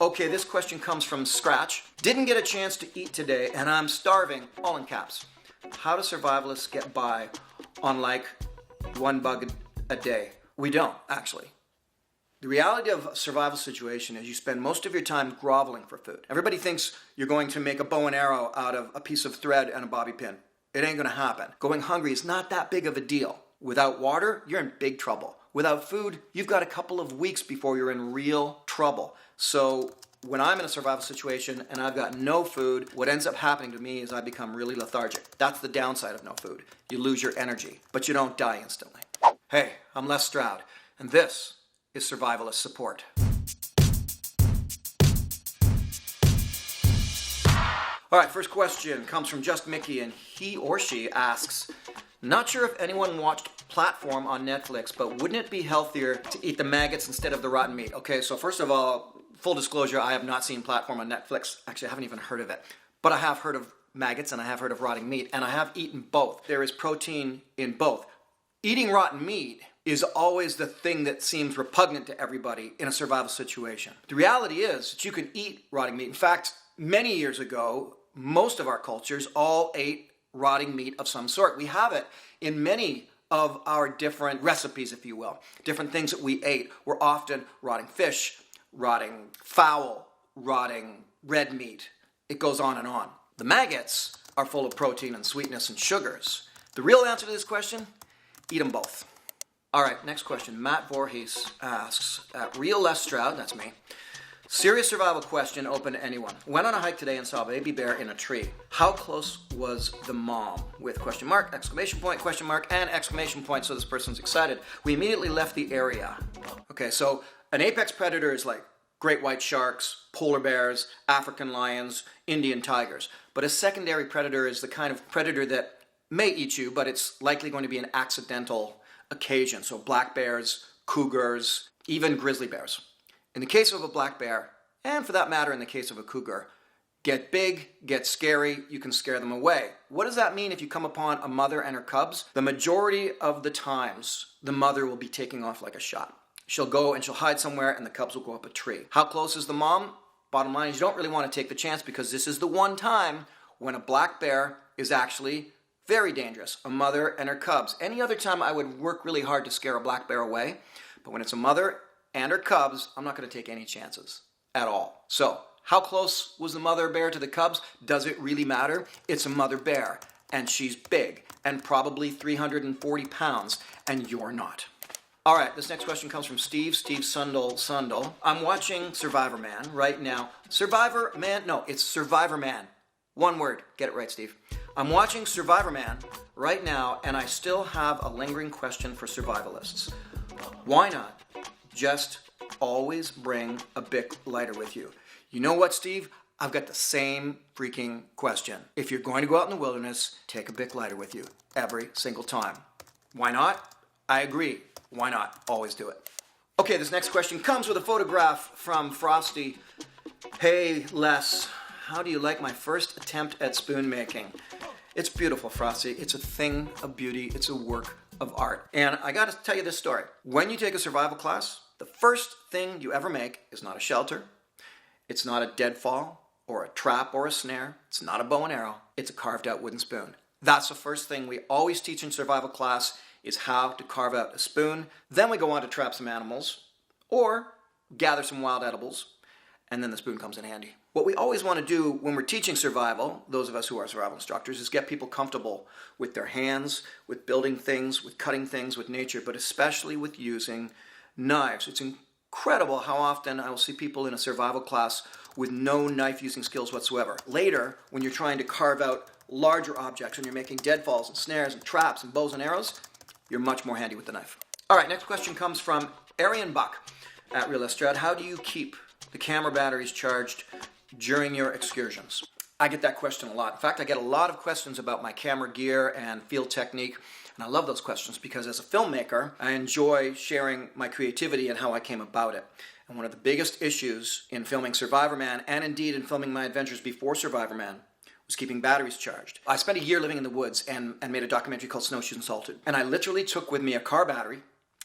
Okay, this question comes from Scratch. Didn't get a chance to eat today and I'm starving, all in caps. How do survivalists get by on like one bug a day? We don't, actually. The reality of a survival situation is you spend most of your time groveling for food. Everybody thinks you're going to make a bow and arrow out of a piece of thread and a bobby pin. It ain't gonna happen. Going hungry is not that big of a deal. Without water, you're in big trouble. Without food, you've got a couple of weeks before you're in real trouble. So when I'm in a survival situation and I've got no food, what ends up happening to me is I become really lethargic. That's the downside of no food. You lose your energy, but you don't die instantly. Hey, I'm Les Stroud, and this is Survivalist Support. All right, first question comes from Just Mickey, and he or she asks, not sure if anyone watched Platform on Netflix, but wouldn't it be healthier to eat the maggots instead of the rotten meat? Okay, so first of all, full disclosure, I have not seen Platform on Netflix. Actually, I haven't even heard of it. But I have heard of maggots and I have heard of rotting meat, and I have eaten both. There is protein in both. Eating rotten meat is always the thing that seems repugnant to everybody in a survival situation. The reality is that you can eat rotting meat. In fact, many years ago, most of our cultures all ate rotting meat of some sort. We have it in many of our different recipes, if you will. Different things that we ate were often rotting fish, rotting fowl, rotting red meat. It goes on and on. The maggots are full of protein and sweetness and sugars. The real answer to this question, eat them both. All right, next question. Matt Voorhees asks, Real Les Stroud, that's me, serious survival question open to anyone. Went on a hike today and saw a baby bear in a tree. How close was the mom? With question mark, exclamation point, question mark, and exclamation point, so this person's excited. We immediately left the area. Okay, so an apex predator is like great white sharks, polar bears, African lions, Indian tigers. But a secondary predator is the kind of predator that may eat you, but it's likely going to be an accidental occasion. So black bears, cougars, even grizzly bears. In the case of a black bear, and for that matter in the case of a cougar, get big, get scary, you can scare them away. What does that mean if you come upon a mother and her cubs? The majority of the times, the mother will be taking off like a shot. She'll go and she'll hide somewhere and the cubs will go up a tree. How close is the mom? Bottom line is you don't really want to take the chance because this is the one time when a black bear is actually very dangerous. A mother and her cubs. Any other time I would work really hard to scare a black bear away, but when it's a mother and her cubs, I'm not going to take any chances at all. So, how close was the mother bear to the cubs? Does it really matter? It's a mother bear, and she's big, and probably 340 pounds, and you're not. All right, this next question comes from Steve Sundle. I'm watching Survivorman right now. Survivorman? No, it's Survivorman. One word. Get it right, Steve. I'm watching Survivorman right now, and I still have a lingering question for survivalists. Why not just always bring a Bic lighter with you? You know what, Steve? I've got the same freaking question. If you're going to go out in the wilderness, take a Bic lighter with you every single time. Why not? I agree. Why not? Always do it. Okay, this next question comes with a photograph from Frosty. Hey, Les, how do you like my first attempt at spoon making? It's beautiful, Frosty. It's a thing of beauty. It's a work of art. And I got to tell you this story. When you take a survival class, the first thing you ever make is not a shelter. It's not a deadfall or a trap or a snare. It's not a bow and arrow. It's a carved out wooden spoon. That's the first thing we always teach in survival class is how to carve out a spoon. Then we go on to trap some animals or gather some wild edibles, and then the spoon comes in handy. What we always want to do when we're teaching survival, those of us who are survival instructors, is get people comfortable with their hands, with building things, with cutting things, with nature, but especially with using knives. It's incredible how often I will see people in a survival class with no knife using skills whatsoever. Later, when you're trying to carve out larger objects, when you're making deadfalls and snares and traps and bows and arrows, you're much more handy with the knife. All right, next question comes from Arian Buck at Real Les Stroud. How do you keep the camera batteries charged during your excursions? I get that question a lot. In fact, I get a lot of questions about my camera gear and field technique, and I love those questions because as a filmmaker, I enjoy sharing my creativity and how I came about it. And one of the biggest issues in filming Survivorman, and indeed in filming my adventures before Survivorman, was keeping batteries charged. I spent a year living in the woods and made a documentary called Snowshoes and Salted. And I literally took with me a car battery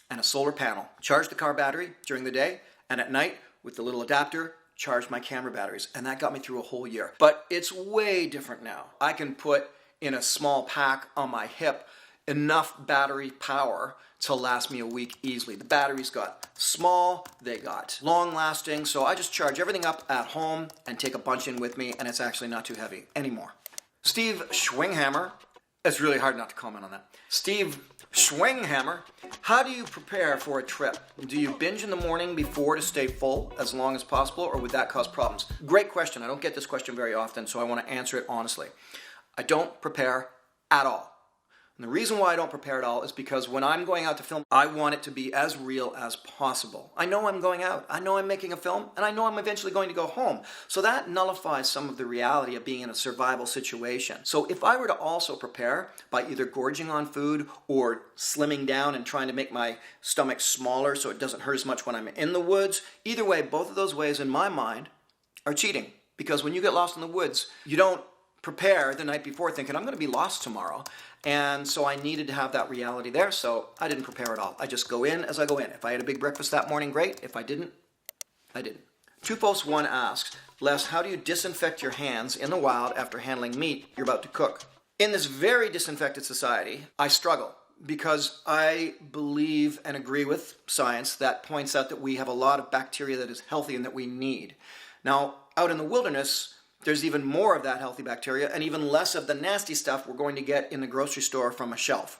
and a solar panel, charged the car battery during the day, and at night, with the little adapter, charged my camera batteries, and that got me through a whole year. But it's way different now. I can put in a small pack on my hip enough battery power to last me a week easily. The batteries got small, they got long lasting, so I just charge everything up at home and take a bunch in with me, and it's actually not too heavy anymore. Steve Schwinghammer, it's really hard not to comment on that. Steve Schwinghammer, how do you prepare for a trip? Do you binge in the morning before to stay full as long as possible, or would that cause problems? Great question. I don't get this question very often, so I want to answer it honestly. I don't prepare at all. And the reason why I don't prepare at all is because when I'm going out to film, I want it to be as real as possible. I know I'm going out, I know I'm making a film, and I know I'm eventually going to go home. So that nullifies some of the reality of being in a survival situation. So if I were to also prepare by either gorging on food or slimming down and trying to make my stomach smaller so it doesn't hurt as much when I'm in the woods, either way, both of those ways in my mind are cheating. Because when you get lost in the woods, you don't prepare the night before thinking, I'm going to be lost tomorrow. And so I needed to have that reality there, so I didn't prepare at all. I just go in as I go in. If I had a big breakfast that morning, great. If I didn't, I didn't. 2Post1 asks, Les, how do you disinfect your hands in the wild after handling meat you're about to cook? In this very disinfected society, I struggle because I believe and agree with science that points out that we have a lot of bacteria that is healthy and that we need. Now, out in the wilderness, there's even more of that healthy bacteria and even less of the nasty stuff we're going to get in the grocery store from a shelf.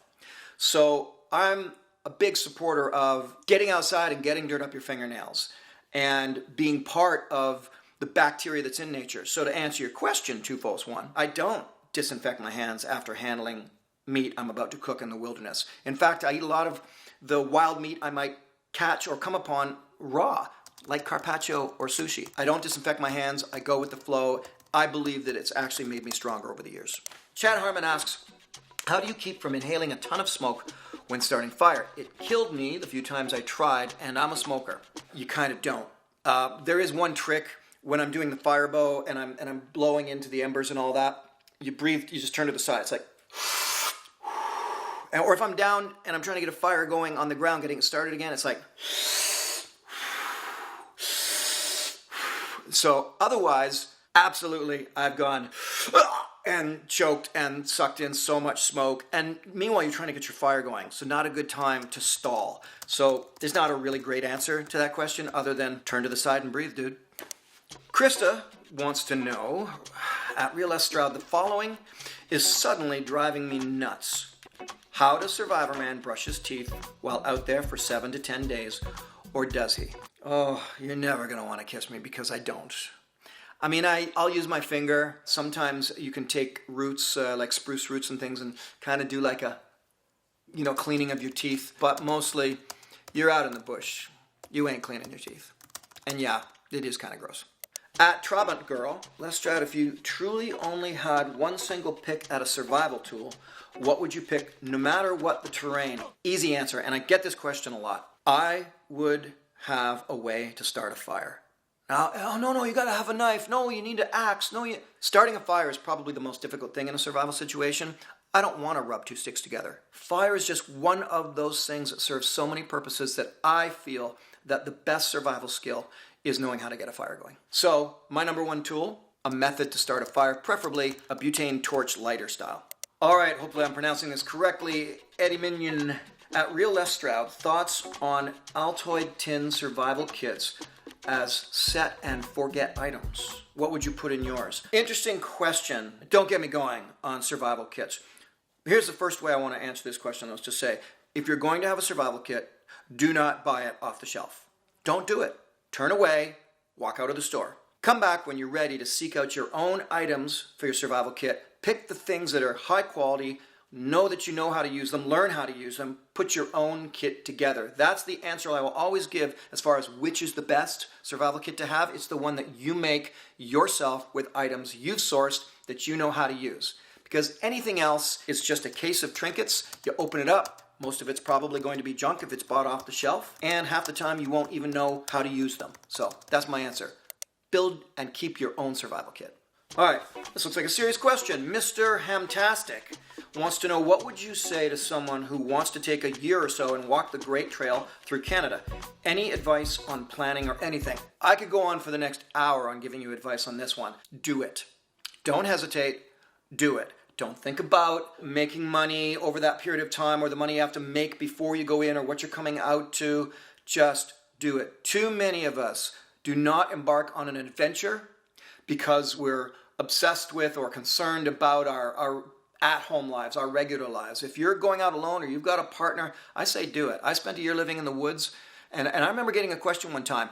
So I'm a big supporter of getting outside and getting dirt up your fingernails and being part of the bacteria that's in nature. So to answer your question, 2Post1, I don't disinfect my hands after handling meat I'm about to cook in the wilderness. In fact, I eat a lot of the wild meat I might catch or come upon raw, like carpaccio or sushi. I don't disinfect my hands, I go with the flow. I believe that it's actually made me stronger over the years. Chad Harmon asks, how do you keep from inhaling a ton of smoke when starting fire? It killed me the few times I tried, and I'm a smoker. You kind of don't. There is one trick when I'm doing the fire bow and I'm blowing into the embers and all that. You breathe, you just turn to the side. It's like, or if I'm down and I'm trying to get a fire going on the ground, getting it started again, it's like, so otherwise, absolutely, I've gone and choked and sucked in so much smoke. And meanwhile, you're trying to get your fire going. So not a good time to stall. So there's not a really great answer to that question other than turn to the side and breathe, dude. Krista wants to know, at Real Les Stroud, the following is suddenly driving me nuts. How does Survivorman brush his teeth while out there for 7 to 10 days? Or does he? Oh, you're never going to want to kiss me because I don't. I mean, I'll use my finger. Sometimes you can take roots, like spruce roots and things, and kind of do like a, cleaning of your teeth. But mostly, you're out in the bush. You ain't cleaning your teeth. And yeah, it is kind of gross. At Trabant Girl, Les Stroud, if you truly only had one single pick at a survival tool, what would you pick no matter what the terrain? Easy answer, and I get this question a lot. I would have a way to start a fire. Now, oh, no, you gotta have a knife. No, you need an axe. Starting a fire is probably the most difficult thing in a survival situation. I don't want to rub two sticks together. Fire is just one of those things that serves so many purposes that I feel that the best survival skill is knowing how to get a fire going. So, my number one tool, a method to start a fire, preferably a butane torch lighter style. All right, hopefully I'm pronouncing this correctly. Eddie Minion at Real Les Stroud, thoughts on Altoid tin survival kits as set and forget items. What would you put in yours? Interesting question. Don't get me going on survival kits. Here's the first way I want to answer this question, though, is to say, if you're going to have a survival kit, do not buy it off the shelf. Don't do it. Turn away, walk out of the store. Come back when you're ready to seek out your own items for your survival kit. Pick the things that are high quality, know that you know how to use them, learn how to use them, put your own kit together. That's the answer I will always give as far as which is the best survival kit to have. It's the one that you make yourself with items you've sourced that you know how to use. Because anything else is just a case of trinkets. You open it up, most of it's probably going to be junk if it's bought off the shelf, and half the time you won't even know how to use them. So that's my answer. Build and keep your own survival kit. All right, this looks like a serious question. Mr. Hamtastic wants to know, what would you say to someone who wants to take a year or so and walk the Great Trail through Canada? Any advice on planning or anything? I could go on for the next hour on giving you advice on this one. Do it. Don't hesitate. Do it. Don't think about making money over that period of time or the money you have to make before you go in or what you're coming out to. Just do it. Too many of us do not embark on an adventure because we're obsessed with or concerned about our at-home lives, our regular lives. If you're going out alone or you've got a partner, I say do it. I spent a year living in the woods, and I remember getting a question one time,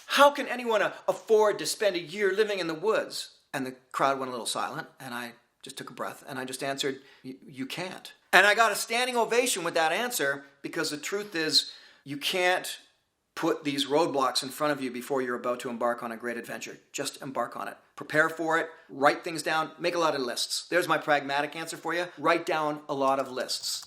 how can anyone afford to spend a year living in the woods? And the crowd went a little silent, and I just took a breath, and I just answered, you can't. And I got a standing ovation with that answer, because the truth is, you can't put these roadblocks in front of you before you're about to embark on a great adventure. Just embark on it. Prepare for it. Write things down. Make a lot of lists. There's my pragmatic answer for you. Write down a lot of lists.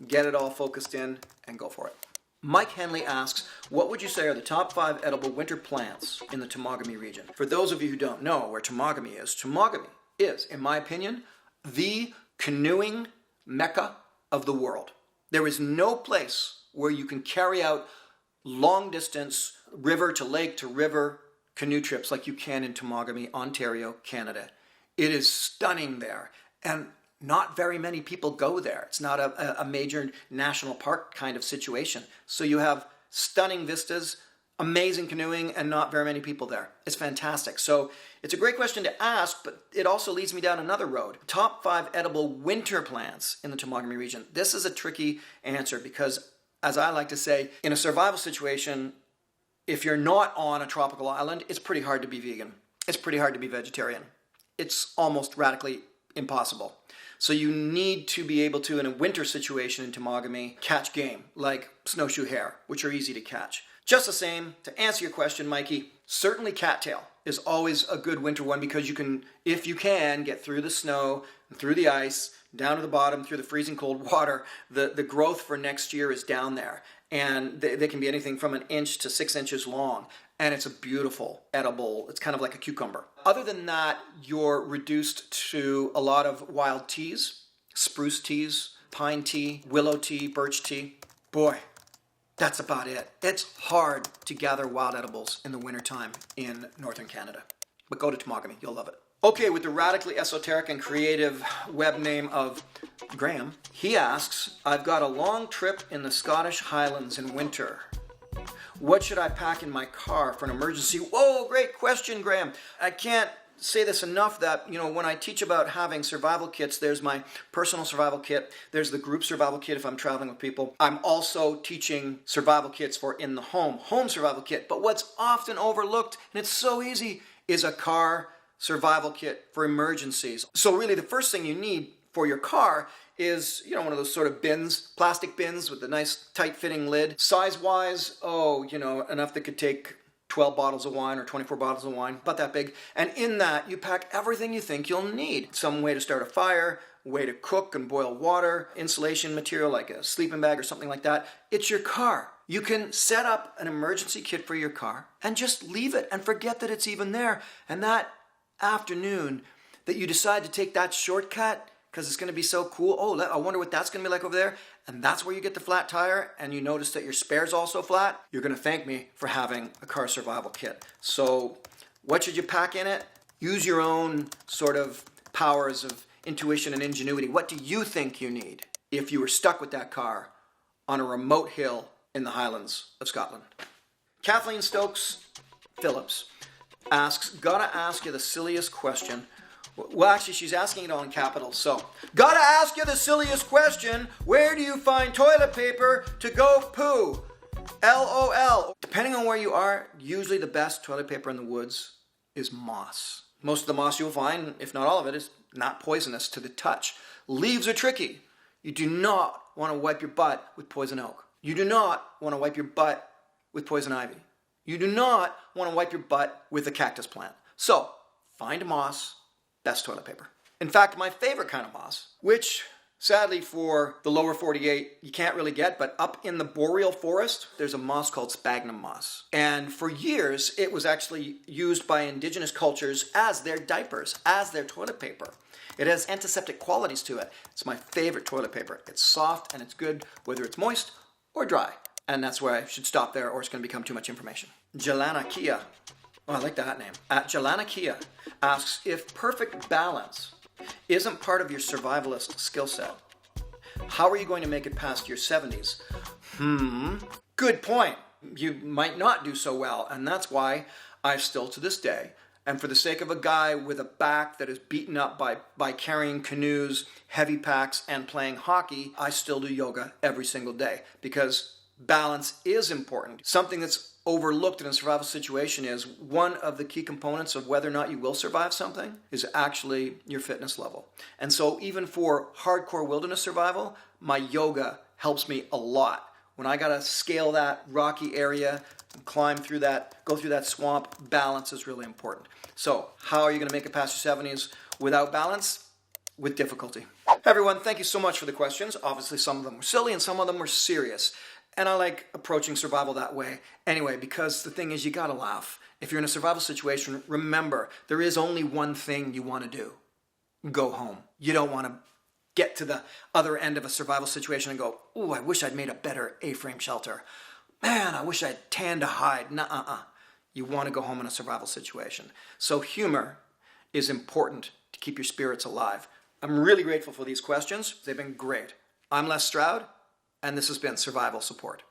Get it all focused in and go for it. Mike Henley asks, what would you say are the top 5 edible winter plants in the Temagami region? For those of you who don't know where Temagami is, in my opinion, the canoeing mecca of the world. There is no place where you can carry out long distance, river to lake to river canoe trips like you can in Temagami, Ontario, Canada. It is stunning there, and not very many people go there. It's not a major national park kind of situation. So you have stunning vistas, amazing canoeing, and not very many people there. It's fantastic. So it's a great question to ask, but it also leads me down another road. Top 5 edible winter plants in the Temagami region. This is a tricky answer because, as I like to say, in a survival situation, if you're not on a tropical island, it's pretty hard to be vegan. It's pretty hard to be vegetarian. It's almost radically impossible. So you need to be able to, in a winter situation in Temagami, catch game, like snowshoe hare, which are easy to catch. Just the same, to answer your question, Mikey, certainly cattail is always a good winter one because you can, if you can, get through the snow, through the ice, down to the bottom, through the freezing cold water. The growth for next year is down there. And they can be anything from 1 inch to 6 inches long. And it's a beautiful, edible, it's kind of like a cucumber. Other than that, you're reduced to a lot of wild teas, spruce teas, pine tea, willow tea, birch tea. Boy, that's about it. It's hard to gather wild edibles in the wintertime in northern Canada. But go to Temagami, you'll love it. Okay, with the radically esoteric and creative web name of Graham, he asks, I've got a long trip in the Scottish Highlands in winter. What should I pack in my car for an emergency? Whoa, great question, Graham. I can't say this enough that, when I teach about having survival kits, there's my personal survival kit, there's the group survival kit if I'm traveling with people. I'm also teaching survival kits for in the home survival kit. But what's often overlooked, and it's so easy, is a car survival kit for emergencies. So really the first thing you need for your car is, one of those sort of bins, plastic bins with a nice tight-fitting lid. Size-wise, enough that could take 12 bottles of wine or 24 bottles of wine, about that big. And in that, you pack everything you think you'll need. Some way to start a fire, way to cook and boil water, insulation material like a sleeping bag or something like that. It's your car. You can set up an emergency kit for your car and just leave it and forget that it's even there. And that afternoon that you decide to take that shortcut because it's going to be so cool. Oh, I wonder what that's going to be like over there. And that's where you get the flat tire and you notice that your spare's also flat. You're going to thank me for having a car survival kit. So what should you pack in it? Use your own sort of powers of intuition and ingenuity. What do you think you need if you were stuck with that car on a remote hill in the Highlands of Scotland? Kathleen Stokes Phillips asks, gotta ask you the silliest question. Well, actually, she's asking it all in capitals, so. Gotta ask you the silliest question. Where do you find toilet paper to go poo? LOL. Depending on where you are, usually the best toilet paper in the woods is moss. Most of the moss you'll find, if not all of it, is not poisonous to the touch. Leaves are tricky. You do not want to wipe your butt with poison oak. You do not want to wipe your butt with poison ivy. You do not want to wipe your butt with a cactus plant. So, find moss. Best toilet paper. In fact, my favorite kind of moss, which Sadly for the lower 48, you can't really get, but up in the boreal forest, there's a moss called sphagnum moss. And for years, it was actually used by indigenous cultures as their diapers, as their toilet paper. It has antiseptic qualities to it. It's my favorite toilet paper. It's soft and it's good whether it's moist or dry. And that's where I should stop there or it's going to become too much information. Jelana Kia, oh, I like that name. At Jelana Kia asks, if perfect balance isn't part of your survivalist skill set, how are you going to make it past your 70s? Good point. You might not do so well, and that's why I still to this day, and for the sake of a guy with a back that is beaten up by carrying canoes, heavy packs, and playing hockey, I still do yoga every single day because balance is important. Something that's overlooked in a survival situation is one of the key components of whether or not you will survive something is actually your fitness level. And so even for hardcore wilderness survival, my yoga helps me a lot. When I gotta scale that rocky area, climb through that, go through that swamp, balance is really important. So how are you gonna make it past your 70s without balance? With difficulty. Hey everyone, thank you so much for the questions. Obviously some of them were silly and some of them were serious. And I like approaching survival that way anyway, because the thing is you gotta laugh. If you're in a survival situation, remember, there is only one thing you wanna do. Go home. You don't wanna get to the other end of a survival situation and go, ooh, I wish I'd made a better A-frame shelter. Man, I wish I'd tanned a hide. Nuh-uh. You wanna go home in a survival situation. So humor is important to keep your spirits alive. I'm really grateful for these questions. They've been great. I'm Les Stroud, and this has been Survival Support.